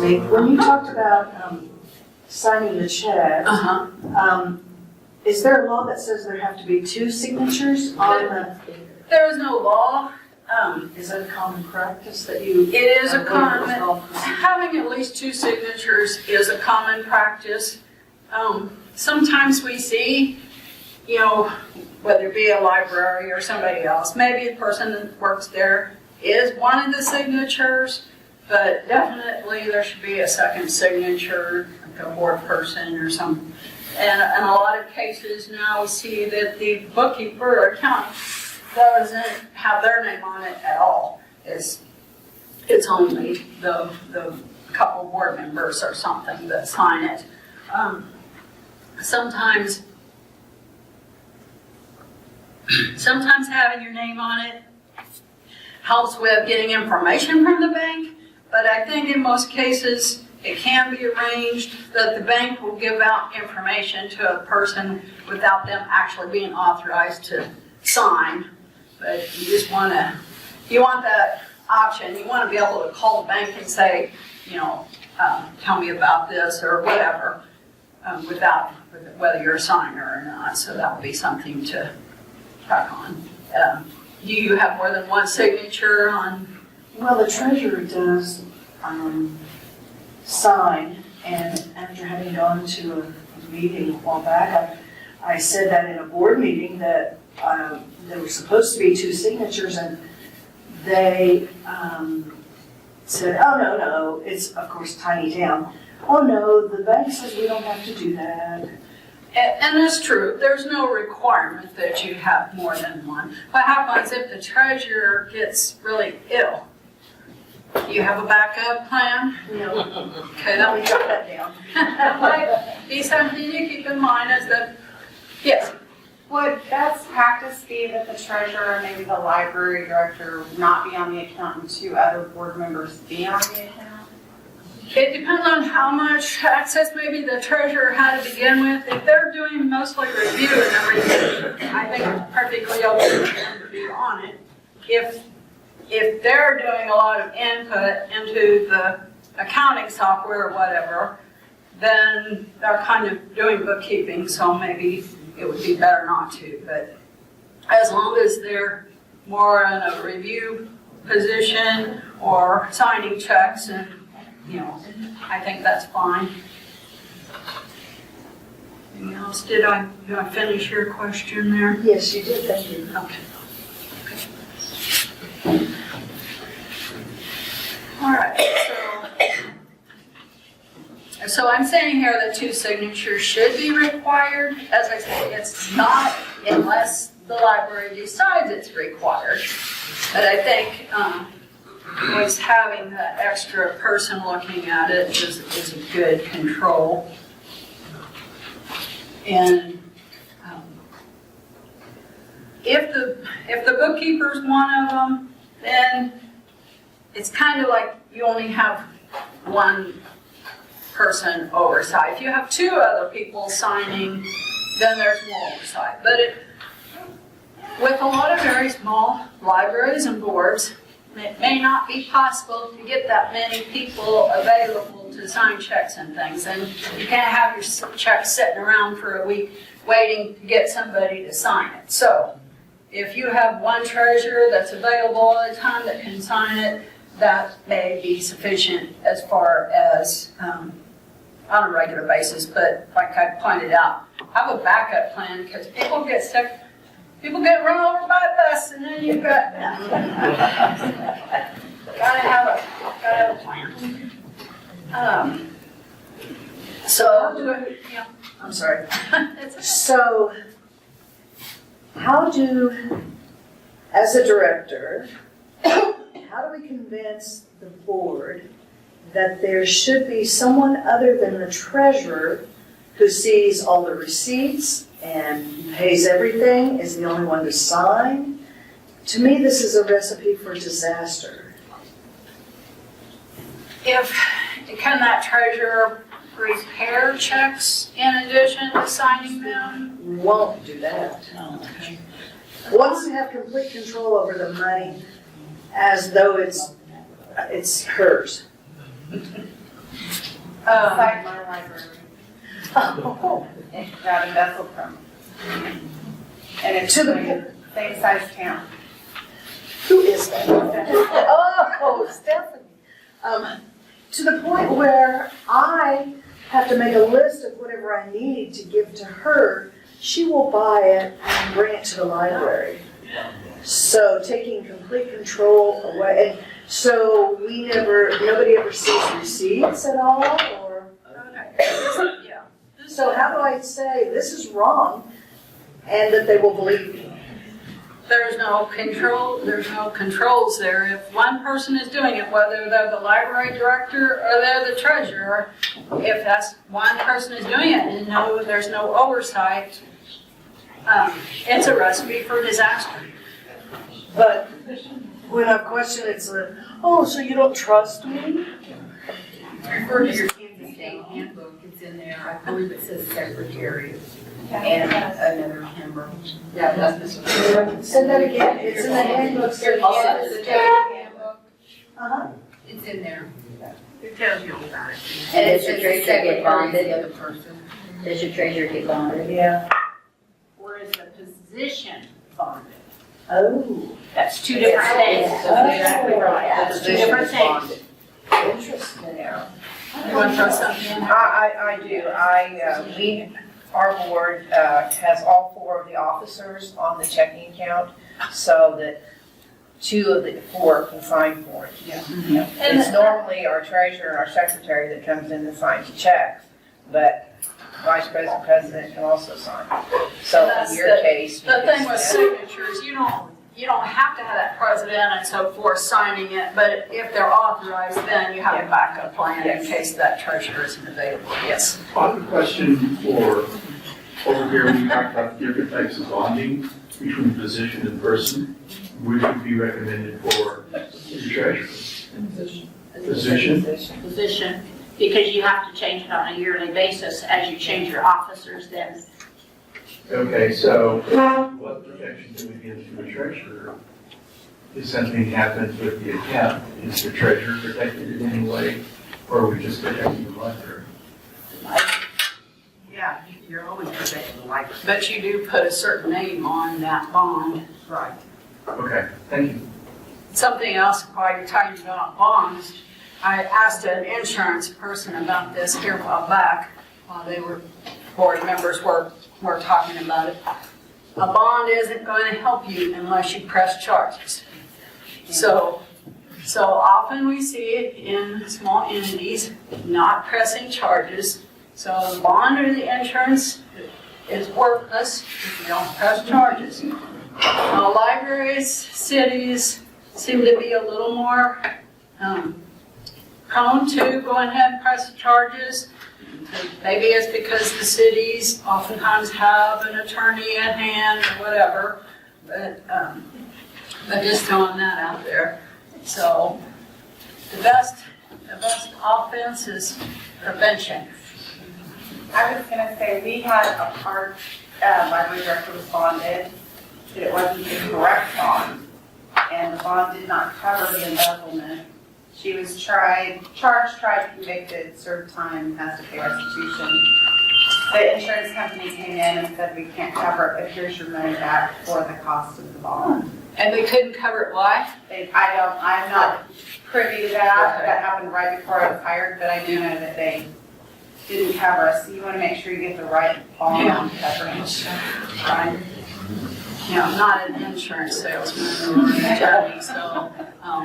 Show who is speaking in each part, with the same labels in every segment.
Speaker 1: me. When you talked about signing the checks, is there a law that says there have to be 2 signatures on the?
Speaker 2: There is no law.
Speaker 1: Is that a common practice that you?
Speaker 2: It is a common, having at least 2 signatures is a common practice. Sometimes we see, you know, whether it be a library or somebody else, maybe the person that works there is one of the signatures, but definitely there should be a second signature, like a board person or something. And in a lot of cases now we see that the bookkeeper or accountant doesn't have their name on it at all. It's only the couple board members or something that sign it. Sometimes having your name on it helps with getting information from the bank, but I think in most cases it can be arranged that the bank will give out information to a person without them actually being authorized to sign. But you just want that option. You want to be able to call the bank and say, you know, tell me about this or whatever, without whether you're a signer or not. So that would be something to track on. Do you have more than one signature on?
Speaker 1: Well, the treasurer does sign, and after having gone to a meeting a while back, I said that in a board meeting that there were supposed to be 2 signatures, and they said, oh, no, it's, of course, tiny town. Oh, no, the bank says we don't have to do that.
Speaker 2: And that's true. There's no requirement that you have more than one. What happens if the treasurer gets really ill? You have a backup plan?
Speaker 1: No.
Speaker 2: Okay, let me jot that down. That might be something you keep in mind as the, yes.
Speaker 3: Would best practice be that the treasurer, maybe the library director, not be on the account and 2 other board members be on the account?
Speaker 2: It depends on how much access maybe the treasurer had to begin with. If they're doing mostly review and everything, I think it's perfectly okay for them to be on it. If they're doing a lot of input into the accounting software or whatever, then they're kind of doing bookkeeping, so maybe it would be better not to. But as long as they're more in a review position or signing checks, and you know, I think that's fine. Anything else? Did I finish your question there?
Speaker 1: Yes, you did, thank you.
Speaker 2: Okay. All right, so I'm saying here that 2 signatures should be required. As I say, it's not unless the library decides it's required. But I think always having that extra person looking at it is a good control. And if the bookkeeper's one of them, then it's kind of like you only have one person oversight. If you have 2 other people signing, then there's more oversight. But with a lot of very small libraries and boards, it may not be possible to get that many people available to sign checks and things. And you can't have your check sitting around for a week waiting to get somebody to sign it. So if you have one treasurer that's available all the time that can sign it, that may be sufficient as far as on a regular basis. But like I pointed out, have a backup plan because people get sick. People get run over by a bus, and then you've got gotta have a plan.
Speaker 1: I'm sorry. So, as a director, how do we convince the board that there should be someone other than the treasurer who sees all the receipts and pays everything, is the only one to sign? To me, this is a recipe for disaster.
Speaker 2: Can that treasurer prepare checks in addition to signing them?
Speaker 1: Won't do that.
Speaker 2: Okay.
Speaker 1: Wants to have complete control over the money as though it's hers.
Speaker 3: Beside my library,
Speaker 1: Oh,
Speaker 3: got embezzled from. And it's
Speaker 1: To the-
Speaker 3: the same size town.
Speaker 1: who is that? Oh, Stephanie. To the point where I have to make a list of whatever I need to give to her. She will buy it and bring it to the library. So taking complete control away. And so nobody ever sees receipts at all, or?
Speaker 2: Yeah.
Speaker 1: So how do I say this is wrong and that they will believe me?
Speaker 2: There's no controls there. If one person is doing it, whether they're the library director or they're the treasurer, if that's one person is doing it and there's no oversight, it's a recipe for disaster.
Speaker 1: But when I question it, it's so you don't trust me?
Speaker 4: Refer to your Kansas State handbook, it's in there, I believe it says secretary and another member. Yeah, that's Mr.
Speaker 1: Say that again, it's in the handbook.
Speaker 4: Also, the treasury handbook,
Speaker 1: Uh-huh.
Speaker 4: it's in there.
Speaker 2: It tells you all about it.
Speaker 4: And it
Speaker 5: Does the
Speaker 4: says
Speaker 5: treasurer get
Speaker 4: secretary is
Speaker 5: bonded?
Speaker 4: the other person.
Speaker 5: Does your treasurer get bonded?
Speaker 1: Yeah.
Speaker 6: Whereas the position bonded.
Speaker 1: Oh,
Speaker 6: That's two different things.
Speaker 1: That's
Speaker 6: Exactly right. That's two different things.
Speaker 1: interesting.
Speaker 2: You want to throw something in there?
Speaker 7: I do. Our board has all 4 of the officers on the checking account so that 2 of the 4 can sign for it.
Speaker 2: Yeah.
Speaker 7: It's normally our treasurer and our secretary that comes in and signs the checks, but vice president can also sign. So
Speaker 2: That's
Speaker 7: in your case.
Speaker 2: The thing with signatures, you don't have to have that president and so forth signing it, but if they're authorized, then you have a backup plan in
Speaker 7: Yes.
Speaker 2: case that treasurer isn't available. Yes.
Speaker 8: I have a question for, over here, when you talk about different types of bonding between position and person, which would be recommended for the treasurer? Position?
Speaker 6: Position, because you have to change it on a yearly basis as you change your officers then.
Speaker 8: Okay, so what protection do we give to a treasurer? If something happens with the account, is the treasurer protected in any way, or are we just protecting the library?
Speaker 4: Yeah, you're always protecting the library.
Speaker 2: But you do put a certain name on that bond.
Speaker 4: Right.
Speaker 8: Okay, thank you.
Speaker 2: Something else while you're talking about bonds, I asked an insurance person about this here a while back, while board members were talking about it. A bond isn't going to help you unless you press charges. So often we see it in small entities, not pressing charges. So the bond or the insurance is worthless if you don't press charges. Libraries, cities seem to be a little more prone to go ahead and press charges. Maybe it's because the cities oftentimes have an attorney at hand or whatever, but just throwing that out there. So the best offense is prevention.
Speaker 3: I was gonna say, we had our library director was bonded, but it wasn't the correct bond. And the bond did not cover the embezzlement. She was charged, convicted, served time, has to pay restitution. The insurance company came in and said, we can't cover it, but here's your money back for the cost of the bond.
Speaker 2: And they couldn't cover it, why?
Speaker 3: I'm not privy to that. That happened right before I was hired, but I do know that they didn't cover us. So you want to make sure you get the right bond coverage.
Speaker 2: Right. I'm not an insurance salesman or an attorney, so,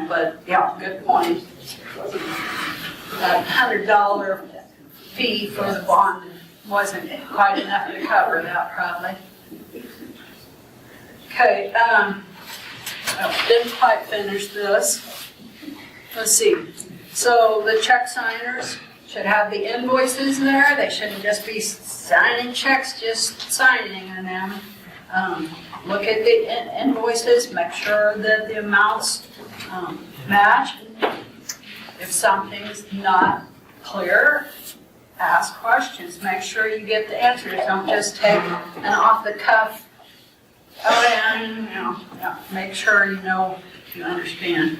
Speaker 2: but yeah, good point. That $100 fee for the bond wasn't quite enough to cover that probably. Okay, didn't quite finish this. Let's see. So the check signers should have the invoices there. They shouldn't just be signing checks, just signing on them. Look at the invoices, make sure that the amounts match. If something's not clear, ask questions. Make sure you get the answers. Don't just take an off-the-cuff, make sure you understand.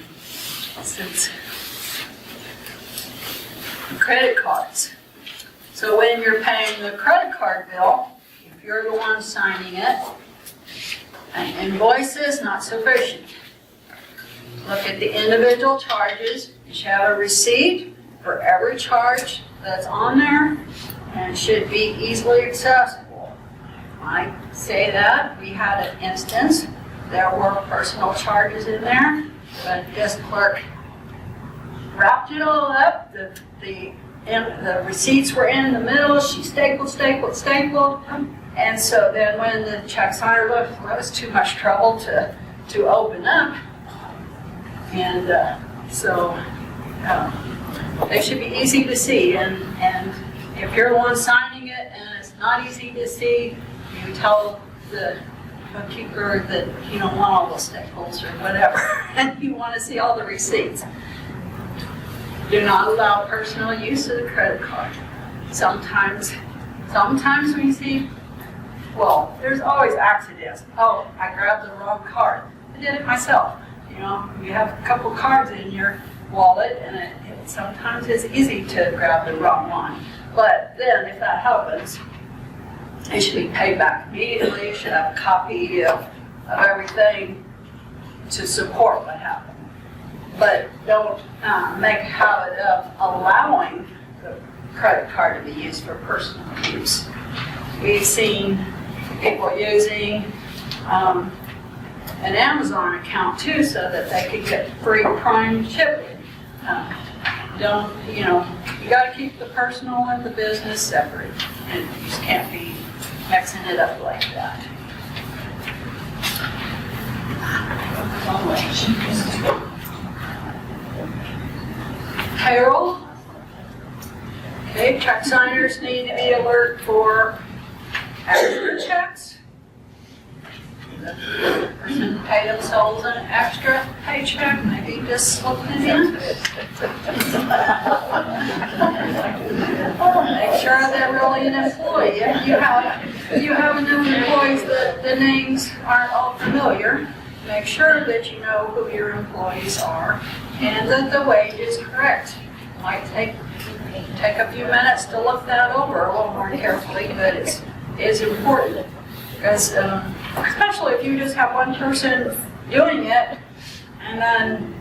Speaker 2: credit cards. So when you're paying the credit card bill, if you're the one signing it, an invoice is not sufficient. Look at the individual charges. You should have a receipt for every charge that's on there, and it should be easily accessible. I say that. We had an instance. There were personal charges in there, but this clerk wrapped it all up. The receipts were in the middle. She stapled. And so then when the check signer looked, well, that was too much trouble to open up. And they should be easy to see. And if you're the one signing it and it's not easy to see, you tell the bookkeeper that you don't want all the staples or whatever, and you want to see all the receipts. Do not allow personal use of the credit card. Sometimes we see, well, there's always accidents. Oh, I grabbed the wrong card. I did it myself. You know, you have a couple cards in your wallet, and it sometimes it's easy to grab the wrong one. But then, if that happens, it should be paid back immediately. You should have a copy of everything to support what happened. But don't make a habit of allowing the credit card to be used for personal use. We've seen people using an Amazon account too, so that they could get free Prime shipping. You got to keep the personal and the business separate, and you just can't be mixing it up like that. Payroll. Okay, check signers need to be alert for extra checks. The person paid themselves an extra paycheck, maybe just slipping it in. Make sure they're really an employee. If you have enough employees that the names aren't all familiar, make sure that you know who your employees are and that the wage is correct. It might take a few minutes to look that over a little more carefully, but it's important. Because especially if you just have one person doing it, and then,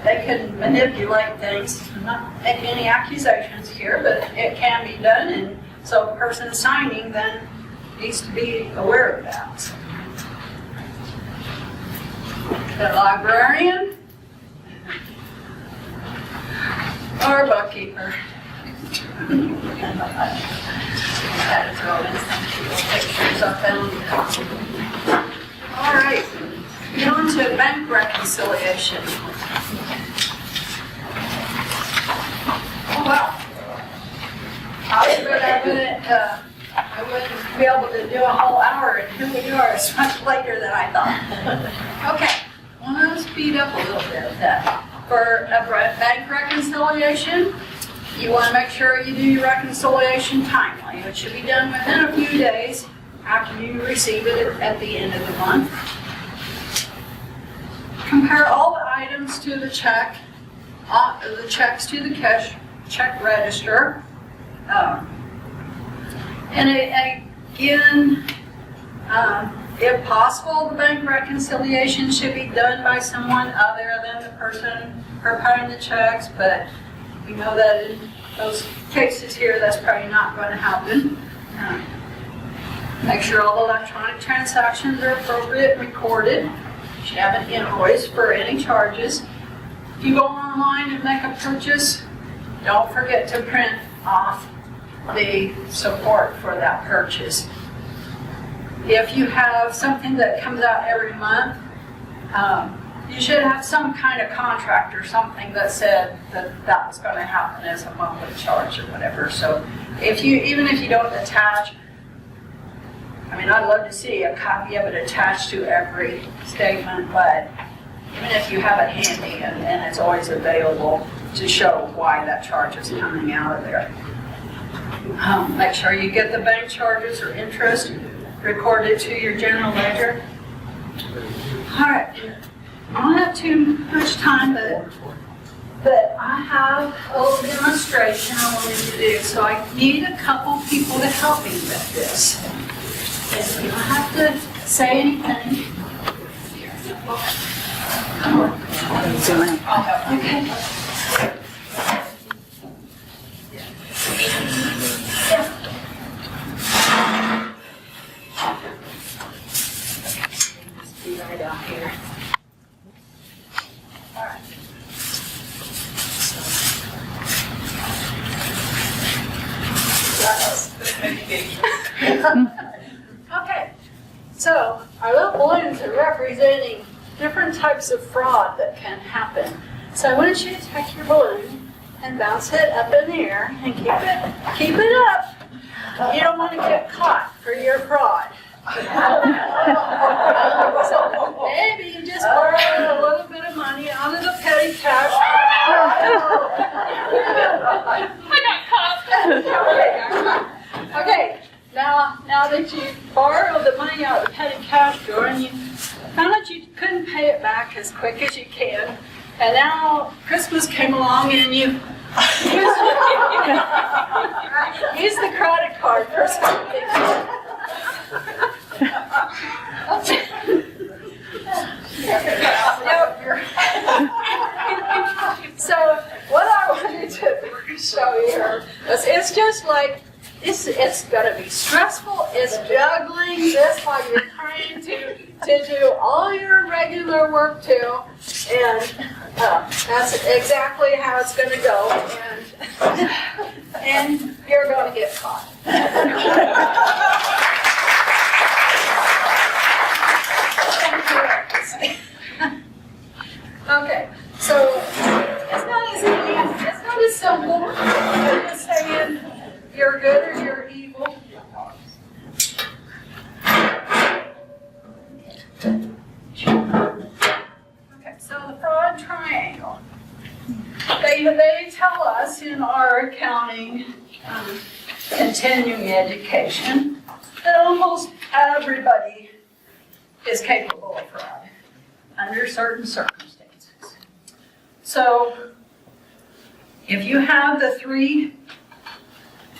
Speaker 2: they can manipulate things. I'm not making any accusations here, but it can be done, and so the person signing then needs to be aware of that. The librarian or bookkeeper. Had to throw in some pictures I found. All right, get on to bank reconciliation. Oh wow! I wouldn't be able to do a whole hour, and here we are. It's much later than I thought. Okay, well, let's speed up a little bit of that. For a bank reconciliation, you want to make sure you do your reconciliation timely. It should be done within a few days after you receive it at the end of the month. Compare all the items to the check, the checks to the check register. And again, if possible, the bank reconciliation should be done by someone other than the person preparing the checks, but we know that in those cases here, that's probably not going to happen. Make sure all electronic transactions are appropriate and recorded. You should have an invoice for any charges. If you go online and make a purchase, don't forget to print off the support for that purchase. If you have something that comes out every month, you should have some kind of contract or something that said that was going to happen as a monthly charge or whatever. So even if you don't attach, I'd love to see a copy of it attached to every statement, but even if you have it handy and it's always available to show why that charge is coming out of there. Make sure you get the bank charges or interest recorded to your general ledger. All right. I don't have too much time, but I have a little demonstration I wanted to do, so I need a couple people to help me with this. And you don't have to say anything. Zoom in. Okay. Be right out here. All right. Okay, so our little balloons are representing different types of fraud that can happen. So I want you to take your balloon and bounce it up in the air and keep it up. You don't want to get caught for your fraud. So maybe you just borrow a little bit of money out of the petty cash. I got caught. Okay, now that you borrowed the money out of the petty cash drawer and you found out you couldn't pay it back as quick as you can, and now Christmas came along and you use the credit card for something. So what I wanted to show you here is it's just like it's going to be stressful. It's juggling this while you're trying to do all your regular work too, and that's exactly how it's going to go. And you're going to get caught. Okay, so it's not as easy, it's not as simple as just saying you're good or you're evil. Okay, so the fraud triangle. They tell us in our accounting continuing education that almost everybody is capable of fraud under certain circumstances. So if you have the three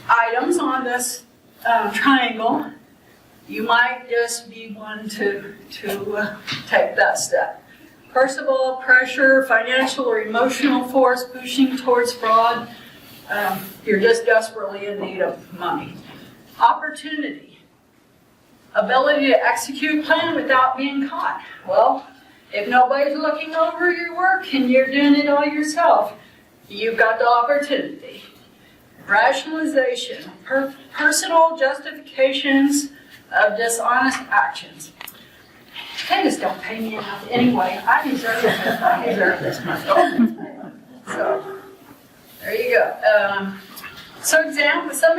Speaker 2: items on this triangle, you might just be one to take that step. First of all, pressure, financial or emotional force pushing towards fraud. You're just desperately in need of money. Opportunity, ability to execute a plan without being caught. Well, if nobody's looking over your work and you're doing it all yourself, you've got the opportunity. Rationalization, personal justifications of dishonest actions. They just don't pay me enough anyway. I deserve this money. So, there you go. Some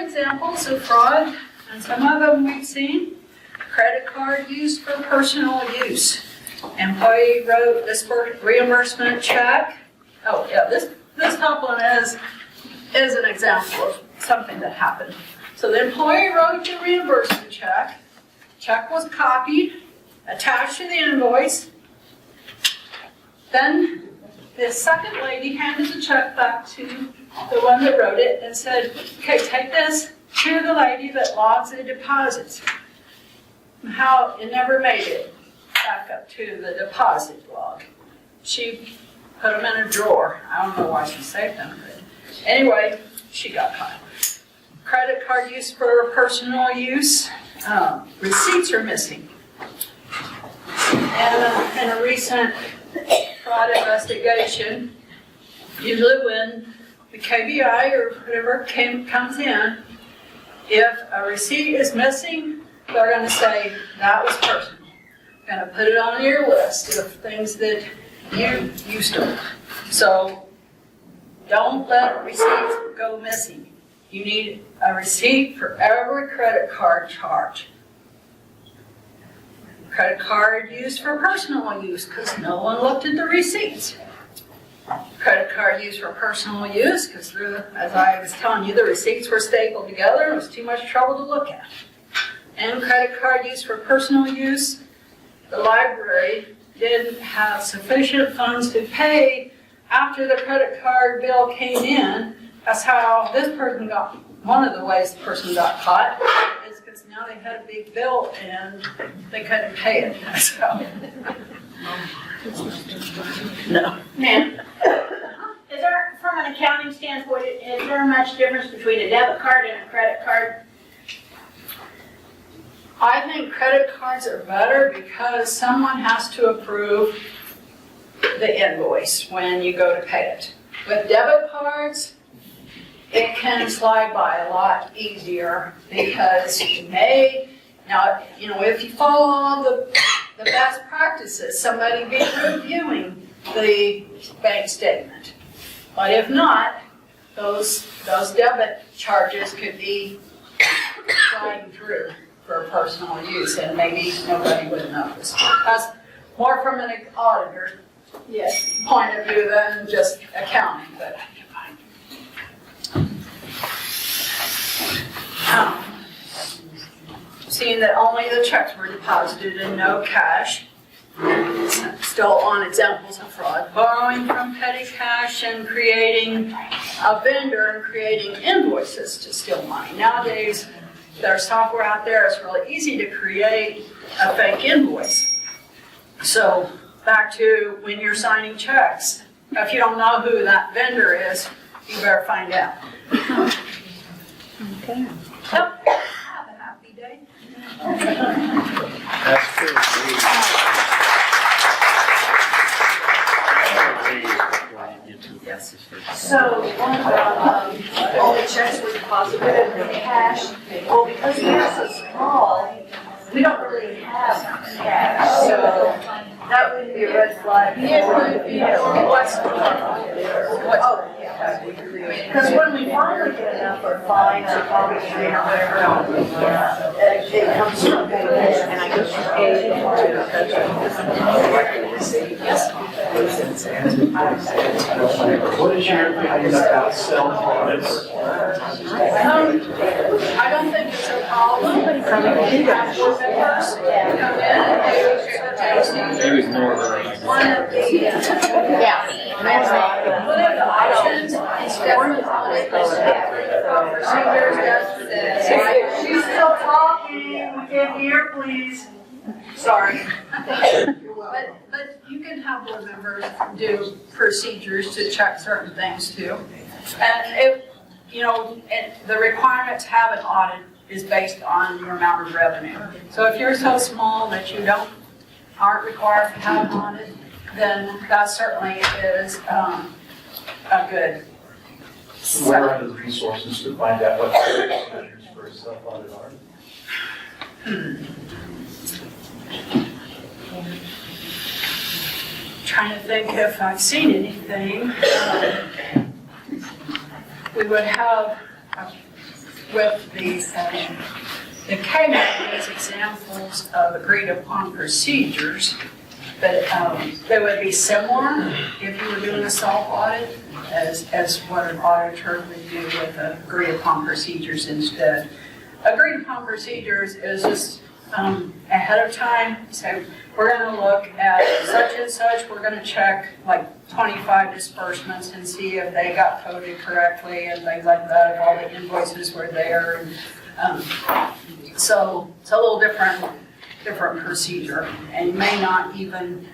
Speaker 2: examples of fraud, and some of them we've seen. Credit card used for personal use. Employee wrote this reimbursement check. Oh yeah, this top one is an example of something that happened. So the employee wrote the reimbursement check. Check was copied, attached to the invoice. Then the second lady handed the check back to the one that wrote it and said, okay, take this to the lady that logs the deposits. How it never made it back up to the deposit log. She put them in a drawer. I don't know why she saved them, but anyway, she got caught. Credit card use for personal use. Receipts are missing. And in a recent fraud investigation, usually when the KBI or whatever comes in, if a receipt is missing, they're going to say that was personal. Going to put it on your list of things that you stole. So don't let receipts go missing. You need a receipt for every credit card charge. Credit card used for personal use because no one looked at the receipts. Credit card used for personal use because, as I was telling you, the receipts were stapled together and it was too much trouble to look at. And credit card used for personal use, the library didn't have sufficient funds to pay after the credit card bill came in, that's how this person got, one of the ways the person got caught is because now they had a big bill and they couldn't pay it, so.
Speaker 6: Ma'am, is there, from an accounting standpoint, is there much difference between a debit card and a credit card?
Speaker 2: I think credit cards are better because someone has to approve the invoice when you go to pay it. With debit cards, it can slide by a lot easier because you may, now, you know, if you follow the best practices, somebody be reviewing the bank statement. But if not, those debit charges could be sliding through for personal use, and maybe nobody would notice. That's more from an auditor's point of view than just accounting, but. Seeing that only the checks were deposited and no cash, still on examples of fraud, borrowing from petty cash and creating a vendor and creating invoices to steal money. Nowadays, there's software out there, it's really easy to create a fake invoice. So back to when you're signing checks, if you don't know who that vendor is, you better find out.
Speaker 1: Okay.
Speaker 2: So, have a happy day.
Speaker 9: That's true.
Speaker 1: So, all the checks were deposited in cash. Well, because we are so small, we don't really have cash. So that would be a red flag. Because when we finally get enough for fines or probably whatever, it comes from payment and I go from A
Speaker 8: What is your opinion about self-audits?
Speaker 2: I don't think it's a problem. You have board members come in and they one of the, one of the options instead of audit procedures does. She's still talking, in here, please. Sorry. But you can have board members do procedures to check certain things too. And if, you know, and the requirement to have an audit is based on your amount of revenue. So if you're so small that you aren't required to have an audit, then that certainly is a good.
Speaker 8: Where are the resources to find out what the measures for a self-audit are?
Speaker 2: Trying to think if I've seen anything. We would have with the KMAC these examples of agreed upon procedures, but they would be similar if you were doing a self-audit as what an auditor would do with agreed upon procedures instead. Agreed upon procedures is just ahead of time, so we're going to look at such and such, we're going to check like 25 disbursements and see if they got coded correctly and things like that, if all the invoices were there. And, so it's a little different procedure, and you may not even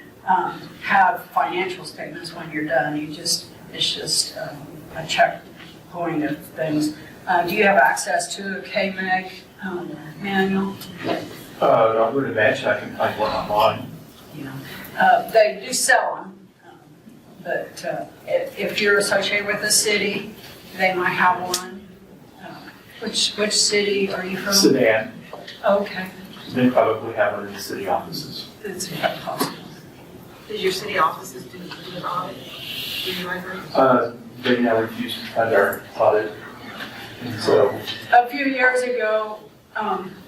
Speaker 2: have financial statements when you're done. It's just a check point of things. Do you have access to a KMAG manual?
Speaker 8: I would imagine I can find one online.
Speaker 2: They do sell them, but if you're associated with a city, they might have one. Which city are you from?
Speaker 8: Sedan.
Speaker 2: Okay,
Speaker 8: They probably have it in the city offices.
Speaker 2: it's possible.
Speaker 3: Does your city offices do an audit in your library?
Speaker 8: They now refuse to fund our audit. And so,
Speaker 2: A few years ago,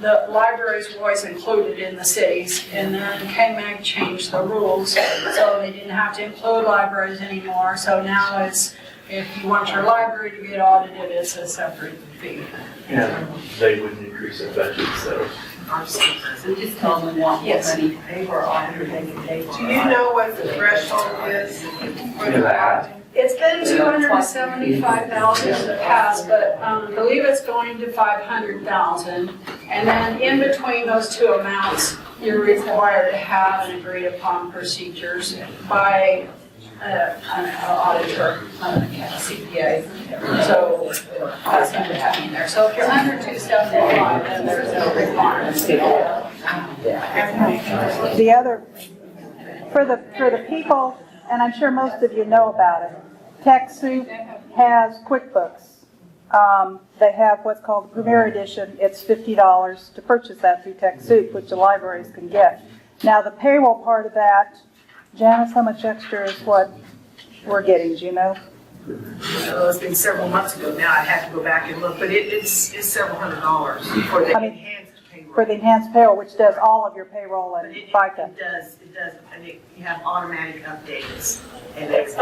Speaker 2: the libraries were always included in the cities, and then KMAG changed the rules, so they didn't have to include libraries anymore. So now it's, if you want your library to get audited, it's a separate fee.
Speaker 8: and they wouldn't increase their budget, so.
Speaker 4: So just tell them what money to pay for auditor, they can pay for.
Speaker 3: Do you know what the threshold is for the audit?
Speaker 2: It's been 275,000 in the past, but I believe it's going to 500,000. And then in between those two amounts, you're required to have an agreed upon procedures by an auditor, a CPA. So that's going to happen in there. So if you're under 275, then there's no requirement.
Speaker 10: The other, for the people, and I'm sure most of you know about it, TechSoup has QuickBooks. They have what's called the Premier Edition. It's $50 to purchase that through TechSoup, which the libraries can get. Now, the payroll part of that, Janice, how much extra is what we're getting, do you know?
Speaker 11: It's been several months ago now, I'd have to go back and look, but it's several $100s for the enhanced payroll.
Speaker 10: For the enhanced payroll, which does all of your payroll and FICA.
Speaker 11: It does, and you have automatic updates. And it's